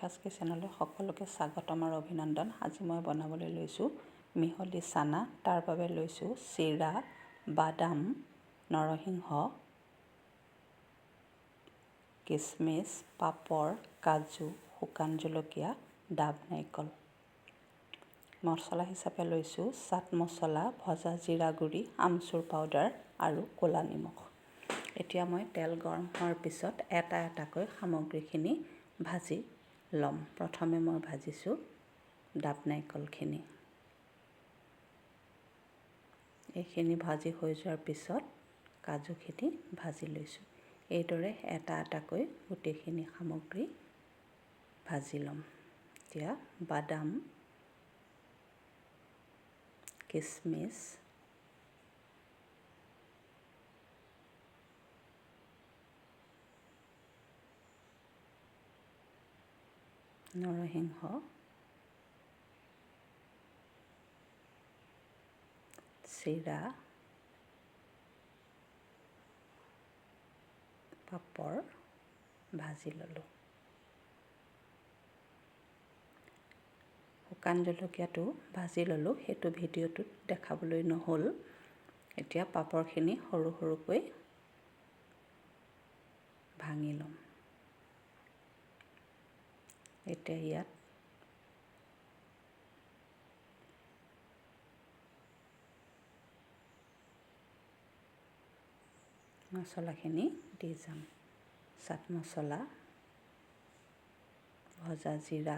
মিঠাছ কিচেনলৈ সকলোকে স্বাগতম আৰু অভিনন্দন। আজি মই বনাবলৈ লৈছোঁ মিহলি চানা। তাৰ বাবে লৈছোঁ চিৰা, বাদাম, নৰসিংহ, কিচমিচ, পাপৰ, কাজু, শুকান জলকীয়া, ডাব নাৰিকল। মছলা হিচাপে লৈছোঁ চাট মছলা, ভজা জিৰা গুড়ি, আমচুৰ পাউডাৰ আৰু ক'লা নিমখ। এতিয়া মই তেল গৰম হোৱাৰ পিছত এটা এটাকৈ সামগ্ৰীখিনি ভাজি ল'ম। প্ৰথমে মই ভাজিছোঁ ডাব নাৰিকলখিনি। এইখিনি ভাজি হৈ যোৱাৰ পিছত কাজুখিনি ভাজি লৈছোঁ। এইদৰে এটা এটাকৈ গোটেইখিনি সামগ্ৰী ভাজি ল'ম। এতিয়া বাদাম, কিচমিচ, নৰসিংহ, চিৰা, পাপৰ ভাজি ল'লোঁ। শুকান জলকীয়াটো ভাজি ল'লোঁ, সেইটো ভিডিঅ'টোত দেখাবলৈ নহ'ল। এতিয়া পাপৰখিনি সৰু সৰুকৈ ভাঙি ল'ম। এতিয়া ইয়াত মছলাখিনি দি যাম। চাট মছলা, ভজা জিৰা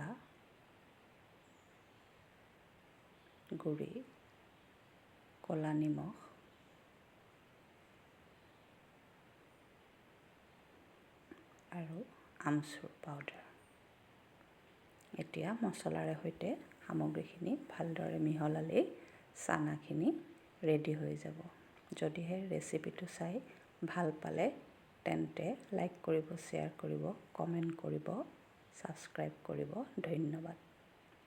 গুড়ি, ক'লা নিমখ, আৰু আমচুৰ পাউডাৰ। এতিয়া মছলাৰে সৈতে সামগ্ৰীখিনি ভালদৰে মিহলালেই চানাখিনি ৰেডি হৈ যাব। যদিহে ৰেচিপিটো চাই ভাল পালে তেন্তে লাইক কৰিব, শ্বেয়াৰ কৰিব, কমেণ্ট কৰিব, ছাবস্ক্ৰাইব কৰিব। ধন্যবাদ।